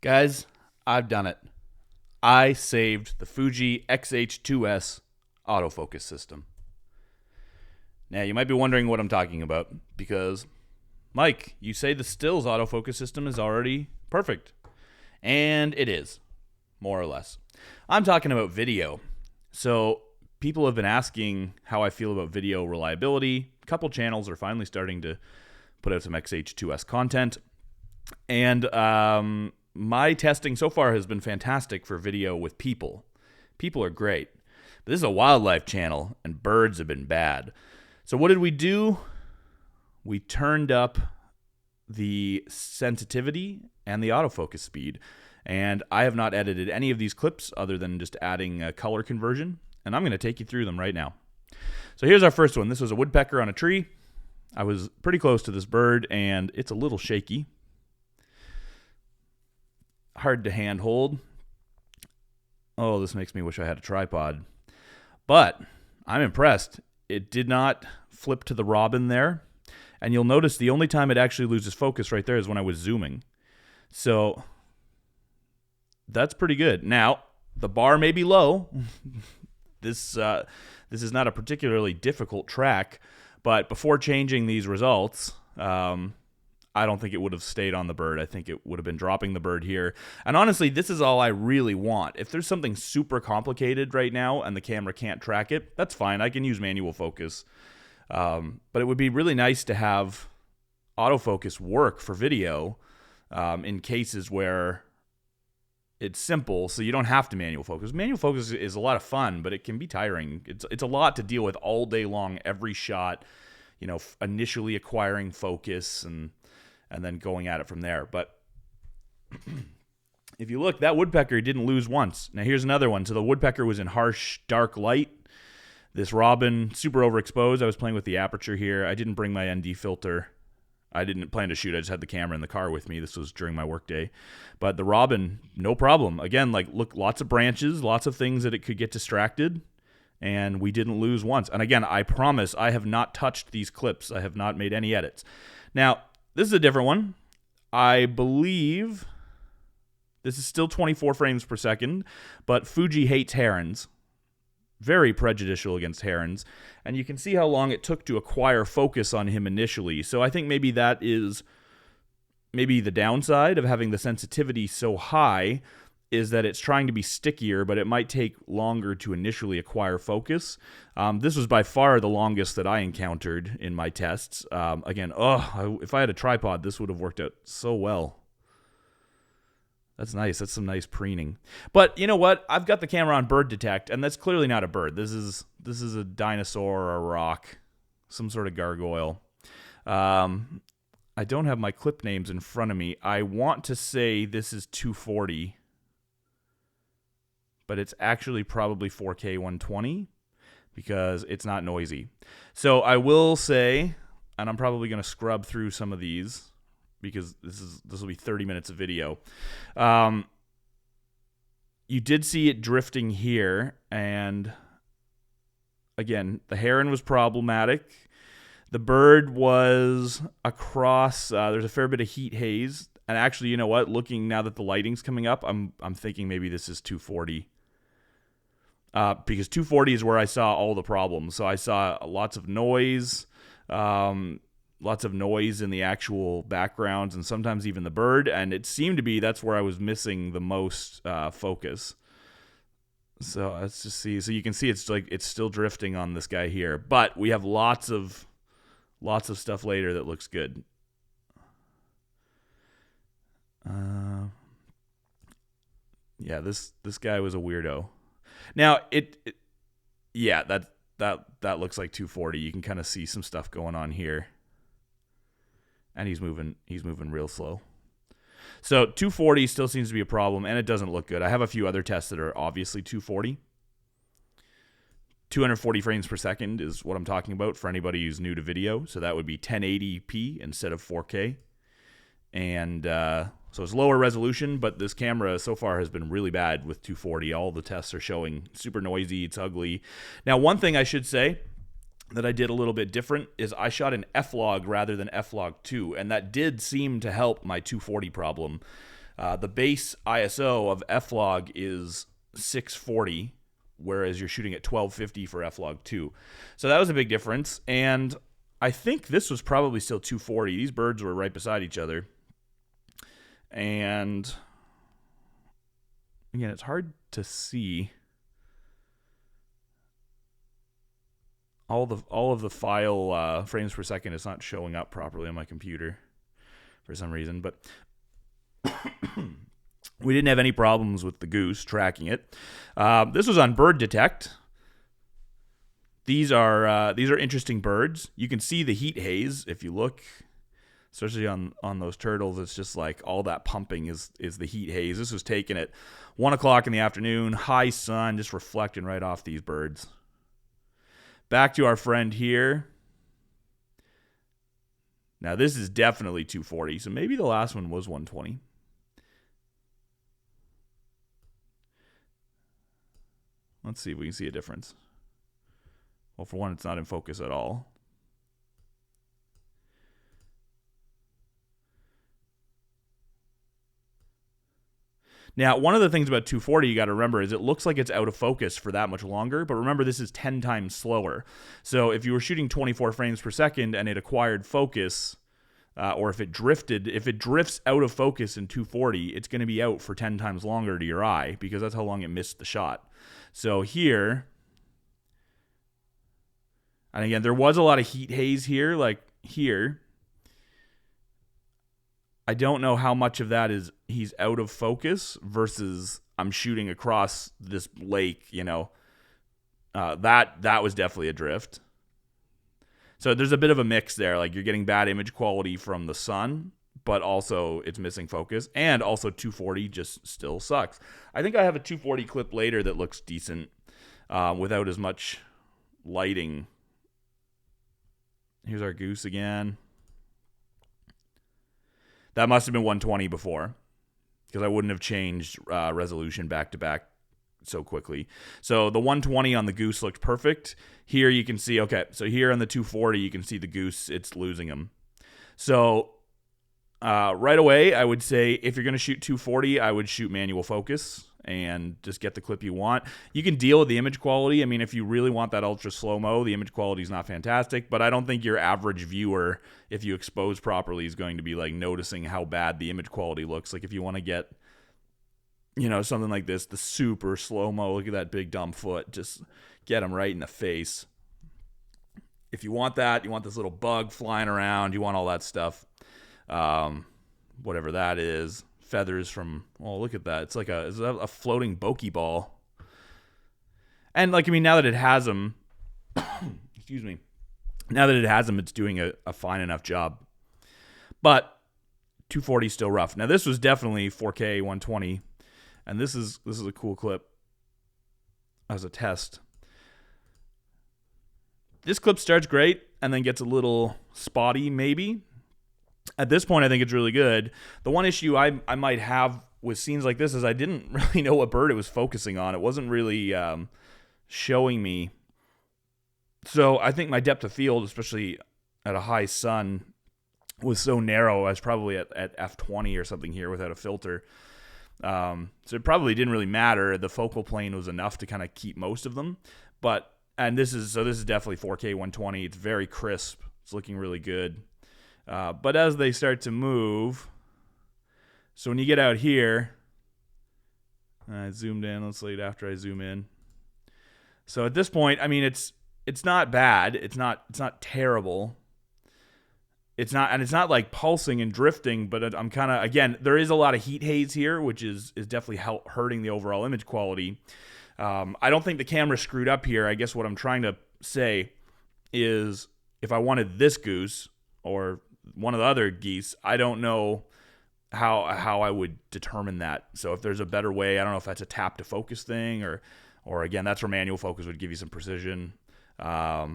Guys, I've done it. I saved the Fuji X-H2s autofocus system. Now, you might be wondering what I'm talking about because, Mike, you say the stills autofocus system is already perfect. And it is, more or less. I'm talking about video. So, people have been asking how I feel about video reliability. A couple channels are finally starting to put out some X-H2s content. And my testing so far has been fantastic for video with people. People are great. But this is a wildlife channel, and birds have been bad. So what did we do? We turned up the sensitivity and the autofocus speed. And I have not edited any of these clips other than just adding a color conversion. And I'm going to take you through them right now. So here's our first one. This was a woodpecker on a tree. I was pretty close to this bird, and it's a little shaky. Hard to handhold. Oh, this makes me wish I had a tripod. But I'm impressed. It did not flip to the robin there. And you'll notice the only time it actually loses focus right there is when I was zooming. So that's pretty good. Now, the bar may be low. This is not a particularly difficult track, but before changing these results, I don't think it would have stayed on the bird. I think it would have been dropping the bird here. And honestly, this is all I really want. If there's something super complicated right now and the camera can't track it, that's fine. I can use manual focus. But it would be really nice to have autofocus work for video in cases where it's simple, so you don't have to manual focus. Manual focus is a lot of fun, but it can be tiring. It's a lot to deal with all day long, every shot, initially acquiring focus and then going at it from there. But if you look, that woodpecker didn't lose once. Now here's another one. So the woodpecker was in harsh, dark light. This robin, super overexposed. I was playing with the aperture here. I didn't bring my ND filter. I didn't plan to shoot. I just had the camera in the car with me. This was during my workday. But the robin, no problem. Again, look, lots of branches, lots of things that it could get distracted. And we didn't lose once. And again, I promise I have not touched these clips. I have not made any edits. Now, this is a different one. I believe this is still 24 frames per second, but Fuji hates herons. Very prejudicial against herons. And you can see how long it took to acquire focus on him initially. So I think maybe that is the downside of having the sensitivity so high, is that it's trying to be stickier, but it might take longer to initially acquire focus. This was by far the longest that I encountered in my tests. Again, if I had a tripod, this would have worked out so well. That's nice. That's some nice preening. But you know what? I've got the camera on bird detect, and that's clearly not a bird. This is a dinosaur or a rock, some sort of gargoyle. I don't have my clip names in front of me. I want to say this is 240. But it's actually probably 4K 120 because it's not noisy. So I will say, and I'm probably going to scrub through some of these because this will be 30 minutes of video. You did see it drifting here, and again, the heron was problematic. The bird was across. There's a fair bit of heat haze, and actually, you know what? Looking now that the lighting's coming up, I'm thinking maybe this is 240. Because 240 is where I saw all the problems. So I saw lots of noise in the actual backgrounds, and sometimes even the bird. And it seemed to be that's where I was missing the most focus. So let's just see. So you can see it's still drifting on this guy here, but we have lots of stuff later that looks good. Yeah, this guy was a weirdo. Now that looks like 240. You can kind of see some stuff going on here, and he's moving real slow. So 240 still seems to be a problem, and it doesn't look good. I have a few other tests that are obviously 240. 240 frames per second is what I'm talking about for anybody who's new to video. So that would be 1080p instead of 4K, and so it's lower resolution, but this camera so far has been really bad with 240. All the tests are showing super noisy, it's ugly. Now, one thing I should say that I did a little bit different is I shot an F-Log rather than F-Log 2, and that did seem to help my 240 problem. The base ISO of F-Log is 640, whereas you're shooting at 1250 for F-Log 2. So that was a big difference, and I think this was probably still 240. These birds were right beside each other. And again, it's hard to see all of the file frames per second. It's not showing up properly on my computer for some reason, but we didn't have any problems with the goose tracking it. This was on Bird Detect. These are interesting birds. You can see the heat haze if you look, especially on those turtles. It's just like all that pumping is the heat haze. This was taken at 1 o'clock in the afternoon, high sun, just reflecting right off these birds. Back to our friend here. Now this is definitely 240, so maybe the last one was 120. Let's see if we can see a difference. Well, for one, it's not in focus at all. Now, one of the things about 240 you got to remember is it looks like it's out of focus for that much longer, but remember this is 10 times slower. So if you were shooting 24 frames per second and it acquired focus, or if it drifts out of focus in 240, it's going to be out for 10 times longer to your eye because that's how long it missed the shot. So here, and again, there was a lot of heat haze here, like here. I don't know how much of that is he's out of focus versus I'm shooting across this lake, you know. That was definitely a drift. So there's a bit of a mix there. Like you're getting bad image quality from the sun, but also it's missing focus. And also 240 just still sucks. I think I have a 240 clip later that looks decent without as much lighting. Here's our goose again. That must have been 120 before because I wouldn't have changed resolution back to back so quickly. So the 120 on the goose looked perfect. Here you can see, okay, so here on the 240 you can see the goose, it's losing him. So right away I would say if you're going to shoot 240, I would shoot manual focus and just get the clip you want. You can deal with the image quality. I mean, if you really want that ultra slow-mo, the image quality is not fantastic, but I don't think your average viewer, if you expose properly, is going to be like noticing how bad the image quality looks. Like if you want to get, you know, something like this, the super slow-mo, look at that big dumb foot, just get him right in the face. If you want that, you want this little bug flying around, you want all that stuff, whatever that is. Feathers from, oh, look at that. It's like a floating bokeh ball. And like, I mean, now that it has them, excuse me, now that it has them, it's doing a fine enough job. But 240 is still rough. Now this was definitely 4K 120, and this is a cool clip as a test. This clip starts great and then gets a little spotty maybe. At this point, I think it's really good. The one issue I might have with scenes like this is I didn't really know what bird it was focusing on. It wasn't really showing me. So I think my depth of field, especially at a high sun, was so narrow. I was probably at f20 or something here without a filter. So it probably didn't really matter. The focal plane was enough to kind of keep most of them. And this is definitely 4K 120. It's very crisp. It's looking really good. But as they start to move, so when you get out here, I zoomed in. Let's leave it after I zoom in. So at this point, I mean, it's not bad. It's not terrible. It's not like pulsing and drifting, but I'm kind of, again, there is a lot of heat haze here, which is definitely hurting the overall image quality. I don't think the camera screwed up here. I guess what I'm trying to say is if I wanted this goose or one of the other geese, I don't know how I would determine that. So if there's a better way, I don't know if that's a tap to focus thing or again, that's where manual focus would give you some precision. I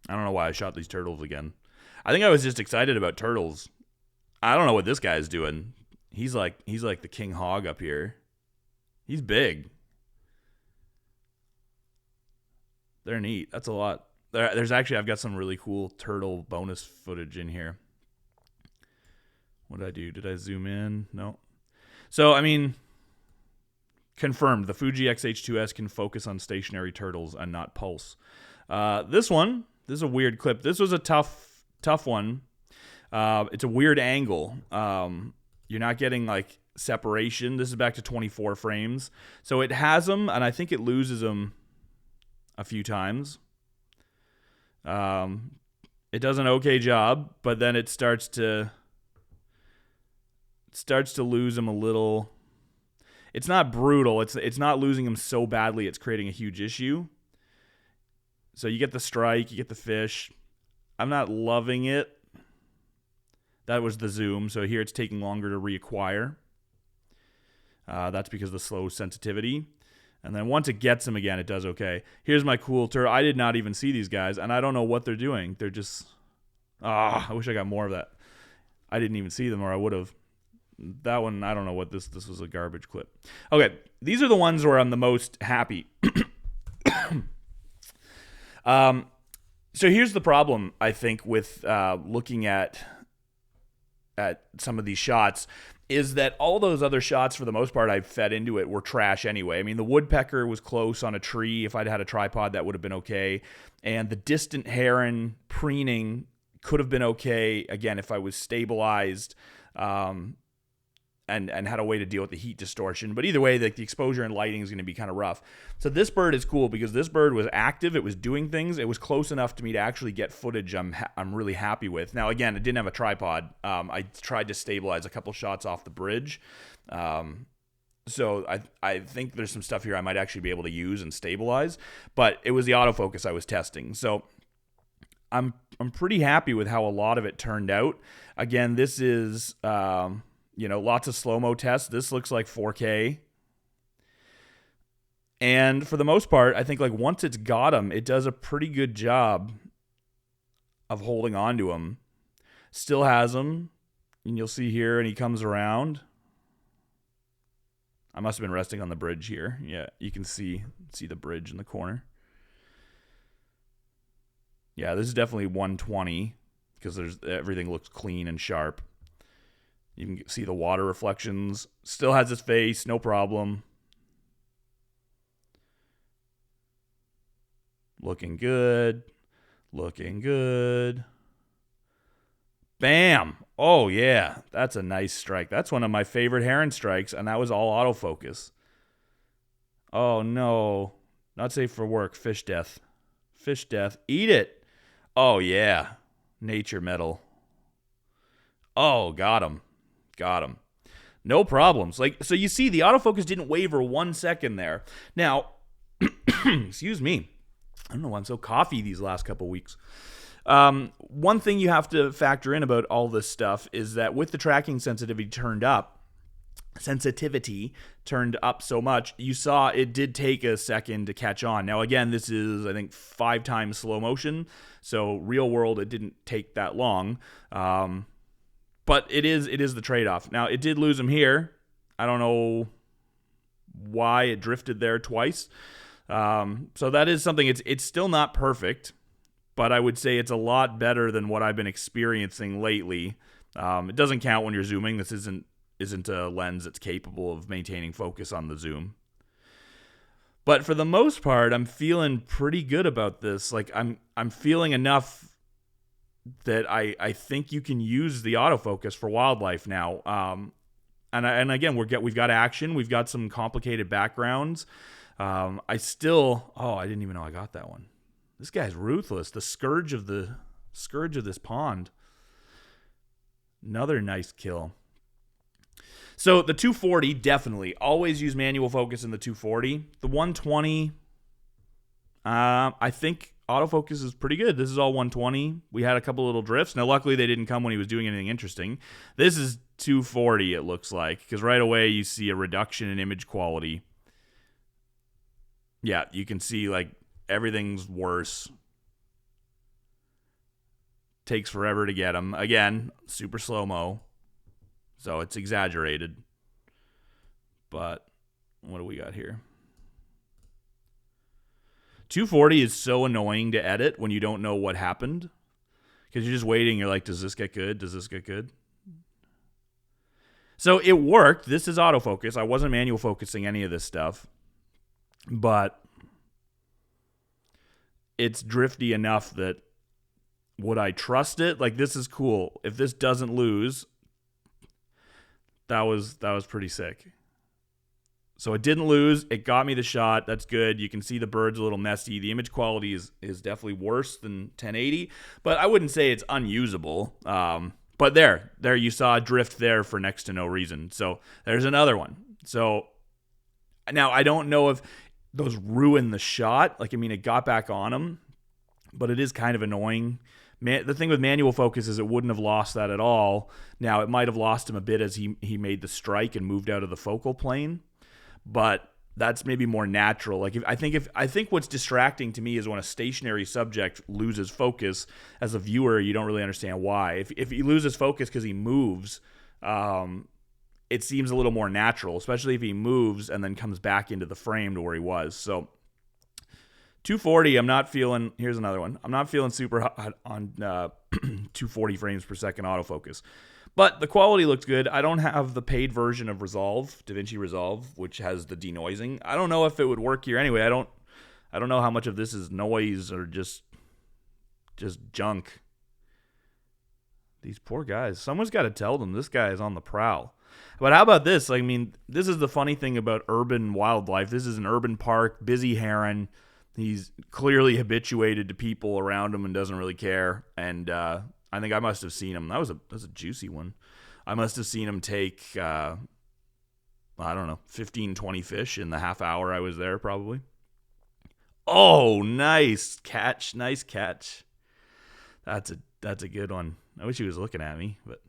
don't know why I shot these turtles again. I think I was just excited about turtles. I don't know what this guy's doing. He's like the king hog up here. He's big. They're neat. That's a lot. There's actually, I've got some really cool turtle bonus footage in here. What did I do? Did I zoom in? No. So, I mean, confirmed. The Fuji X-H2s can focus on stationary turtles and not pulse. This is a weird clip. This was a tough one. It's a weird angle. You're not getting like separation. This is back to 24 frames. So it has them, and I think it loses them a few times. It does an okay job, but then it starts to lose them a little. It's not brutal. It's not losing them so badly it's creating a huge issue. So you get the strike, you get the fish. I'm not loving it. That was the zoom. So here it's taking longer to reacquire. That's because of the slow sensitivity. And then once it gets them again, it does okay. Here's my cool turtle. I did not even see these guys, and I don't know what they're doing. They're just... I wish I got more of that. I didn't even see them, or I would have. That one, I don't know what this was a garbage clip. Okay, these are the ones where I'm the most happy. So here's the problem, I think, with looking at some of these shots, is that all those other shots, for the most part, I fed into it, were trash anyway. I mean, the woodpecker was close on a tree. If I'd had a tripod, that would have been okay. And the distant heron preening could have been okay, again, if I was stabilized and had a way to deal with the heat distortion. But either way, the exposure and lighting is going to be kind of rough. So this bird is cool because this bird was active. It was doing things. It was close enough to me to actually get footage I'm really happy with. Now, again, it didn't have a tripod. I tried to stabilize a couple shots off the bridge. So I think there's some stuff here I might actually be able to use and stabilize. But it was the autofocus I was testing. So I'm pretty happy with how a lot of it turned out. Again, this is... lots of slow-mo tests. This looks like 4K. And for the most part, I think like once it's got him, it does a pretty good job of holding on to him. Still has him. And you'll see here, and he comes around. I must have been resting on the bridge here. Yeah, you can see the bridge in the corner. Yeah, this is definitely 120 because everything looks clean and sharp. You can see the water reflections. Still has his face, no problem. Looking good. Looking good. Bam! Oh, yeah. That's a nice strike. That's one of my favorite heron strikes, and that was all autofocus. Oh, no. Not safe for work. Fish death. Fish death. Eat it. Oh, yeah. Nature medal. Oh, got him. Got him. No problems. So you see, the autofocus didn't waver 1 second there. Now, excuse me. I don't know why I'm so coffee these last couple weeks. One thing you have to factor in about all this stuff is that with the tracking sensitivity turned up so much, you saw it did take a second to catch on. Now, again, this is, I think, 5 times slow motion. So real world, it didn't take that long. But it is the trade-off. Now, it did lose him here. I don't know why it drifted there twice. So that is something. It's still not perfect, but I would say it's a lot better than what I've been experiencing lately. It doesn't count when you're zooming. This isn't a lens that's capable of maintaining focus on the zoom. But for the most part, I'm feeling pretty good about this. Like I'm feeling enough that I think you can use the autofocus for wildlife now. And again, we've got action. We've got some complicated backgrounds. I didn't even know I got that one. This guy's ruthless. The scourge of this pond. Another nice kill. So the 240, definitely. Always use manual focus in the 240. The 120, I think autofocus is pretty good. This is all 120. We had a couple little drifts. Now, luckily, they didn't come when he was doing anything interesting. This is 240, it looks like, because right away you see a reduction in image quality. Yeah, you can see, like, everything's worse. Takes forever to get him. Again, super slow-mo. So it's exaggerated. But what do we got here? 240 is so annoying to edit when you don't know what happened. Because you're just waiting. You're like, does this get good? Does this get good? So it worked. This is autofocus. I wasn't manual focusing any of this stuff, but it's drifty enough that would I trust it? Like, this is cool. If this doesn't lose, that was pretty sick. So it didn't lose. It got me the shot. That's good. You can see the bird's a little messy. The image quality is definitely worse than 1080, but I wouldn't say it's unusable. But there you saw a drift there for next to no reason. So there's another one. So now I don't know if those ruin the shot. Like, I mean, it got back on him, but it is kind of annoying. The thing with manual focus is it wouldn't have lost that at all. Now, it might have lost him a bit as he made the strike and moved out of the focal plane, but that's maybe more natural. Like, I think what's distracting to me is when a stationary subject loses focus. As a viewer, you don't really understand why. If he loses focus because he moves, it seems a little more natural, especially if he moves and then comes back into the frame to where he was. So 240, I'm not feeling. Here's another one. I'm not feeling super hot on 240 frames per second autofocus. But the quality looks good. I don't have the paid version of DaVinci Resolve, which has the denoising. I don't know if it would work here anyway. I don't know how much of this is noise or just junk. These poor guys. Someone's got to tell them this guy is on the prowl. But how about this? I mean, this is the funny thing about urban wildlife. This is an urban park, busy heron. He's clearly habituated to people around him and doesn't really care. And I think I must have seen him. That was a juicy one. I must have seen him take, I don't know, 15, 20 fish in the half hour I was there probably. Oh, nice catch. Nice catch. That's a good one. I wish he was looking at me, but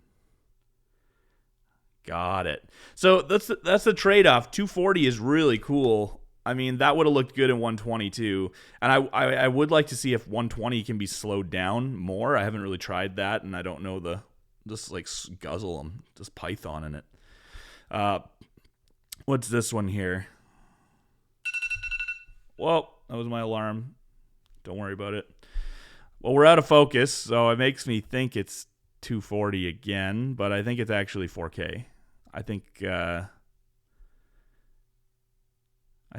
got it. So that's the trade-off. 240 is really cool. I mean, that would have looked good in 122, and I would like to see if 120 can be slowed down more. I haven't really tried that, and I don't know just like guzzle them, just python in it. What's this one here? Well, that was my alarm. Don't worry about it. Well, we're out of focus, so it makes me think it's 240 again, but I think it's actually 4K. I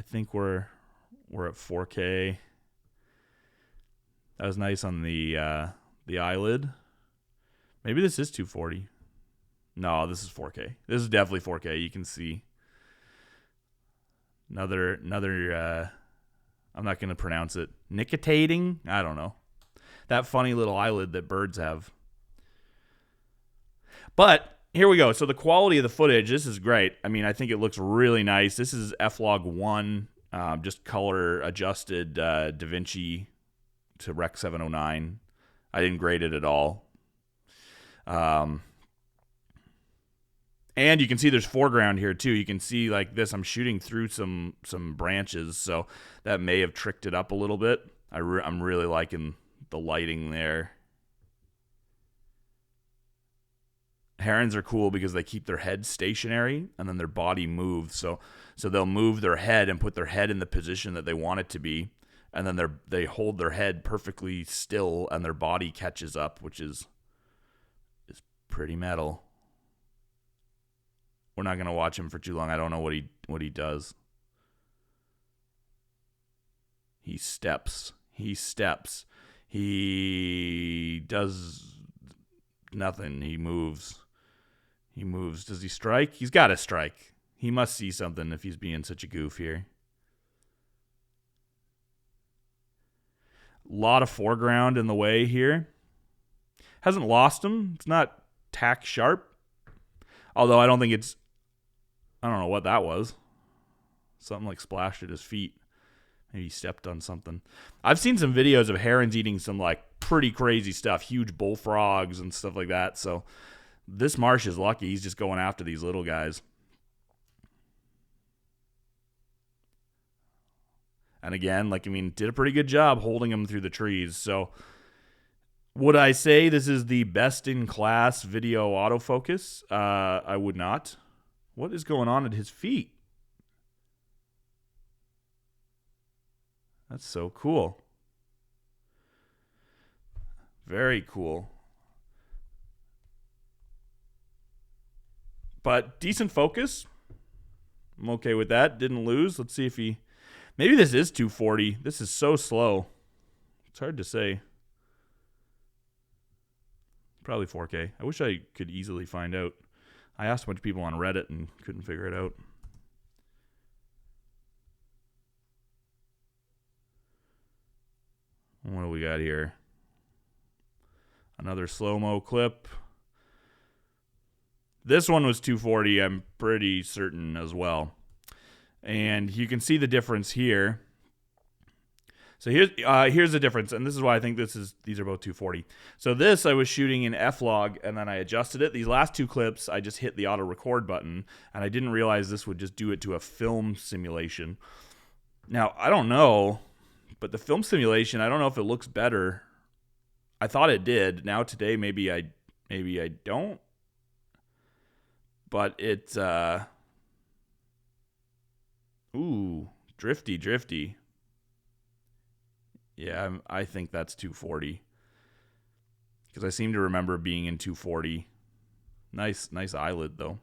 think we're at 4K. That was nice on the eyelid. Maybe this is 240. No, this is 4K. This is definitely 4K. You can see another. I'm not going to pronounce it. Nictitating? I don't know. That funny little eyelid that birds have. But here we go. So the quality of the footage, this is great. I mean, I think it looks really nice. This is F-Log 1, just color adjusted DaVinci to Rec 709. I didn't grade it at all. And you can see there's foreground here too. You can see like this, I'm shooting through some branches, so that may have tricked it up a little bit. I'm really liking the lighting there. Herons are cool because they keep their head stationary and then their body moves. So they'll move their head and put their head in the position that they want it to be, and then they hold their head perfectly still and their body catches up, which is pretty metal. We're not going to watch him for too long. I don't know what he does. He steps. He does nothing. He moves. Does he strike? He's got to strike. He must see something if he's being such a goof here. A lot of foreground in the way here. Hasn't lost him. It's not tack sharp. Although I don't know what that was. Something like splashed at his feet. Maybe he stepped on something. I've seen some videos of herons eating some like pretty crazy stuff, huge bullfrogs and stuff like that. So this marsh is lucky. He's just going after these little guys. And again, did a pretty good job holding them through the trees. So would I say this is the best in class video autofocus? I would not. What is going on at his feet? That's so cool. Very cool. But decent focus. I'm okay with that. Didn't lose. Let's see if he... Maybe this is 240. This is so slow. It's hard to say. Probably 4K. I wish I could easily find out. I asked a bunch of people on Reddit and couldn't figure it out. What do we got here? Another slow-mo clip. This one was 240, I'm pretty certain as well. And you can see the difference here. So here's the difference, and this is why I think these are both 240. So this I was shooting in F-Log, and then I adjusted it. These last two clips, I just hit the auto record button, and I didn't realize this would just do it to a film simulation. Now, I don't know, but the film simulation, I don't know if it looks better. I thought it did. Now today, maybe I don't. But it's ooh, drifty. Yeah, I think that's 240. Because I seem to remember being in 240. Nice eyelid though.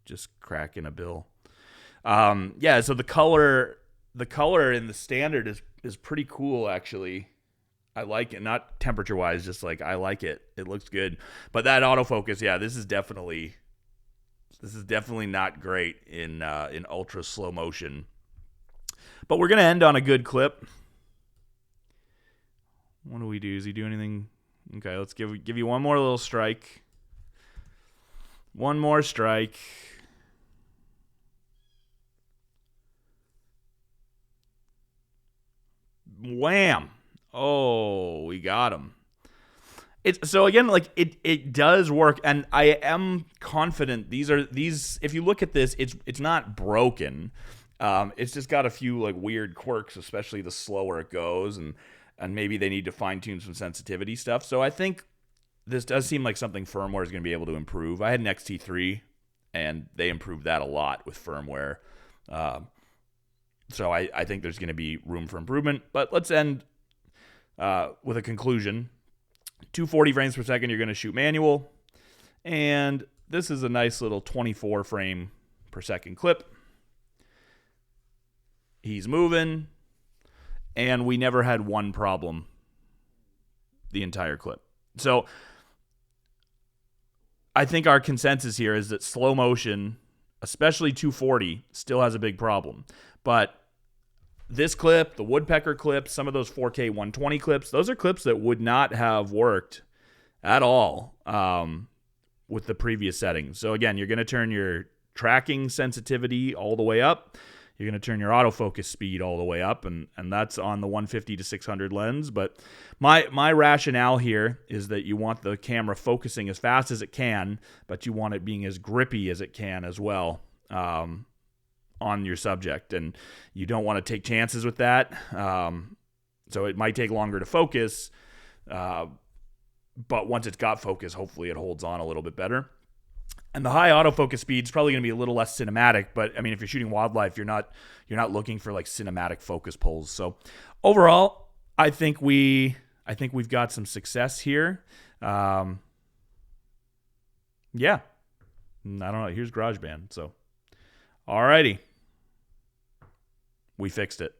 Just cracking a bill. Yeah, so the color in the standard is pretty cool actually. I like it, not temperature wise, just like I like it. It looks good. But that autofocus, yeah, this is definitely not great in ultra slow motion. But we're gonna end on a good clip. What do we do? Does he do anything? Okay, let's give you one more little strike. One more strike. Wham! Oh, we got him. So again, like it does work, and I am confident these if you look at this, it's not broken. It's just got a few like weird quirks, especially the slower it goes, and maybe they need to fine tune some sensitivity stuff. So I think this does seem like something firmware is going to be able to improve. I had an XT3, and they improved that a lot with firmware. So I think there's going to be room for improvement. But let's end with a conclusion. 240 frames per second, you're going to shoot manual. And this is a nice little 24 frame per second clip. He's moving. And we never had one problem the entire clip. So I think our consensus here is that slow motion, especially 240, still has a big problem. But this clip, the Woodpecker clips, some of those 4K 120 clips, those are clips that would not have worked at all with the previous settings. So again, you're going to turn your tracking sensitivity all the way up. You're going to turn your autofocus speed all the way up, and that's on the 150 to 600 lens. But my rationale here is that you want the camera focusing as fast as it can, but you want it being as grippy as it can as well. On your subject, and you don't want to take chances with that. So it might take longer to focus, but once it's got focus, hopefully it holds on a little bit better. And the high autofocus speed is probably going to be a little less cinematic, but I mean, if you're shooting wildlife, you're not looking for like cinematic focus pulls. So overall, I think we've got some success here. Yeah, I don't know. Here's GarageBand. So, alrighty. We fixed it.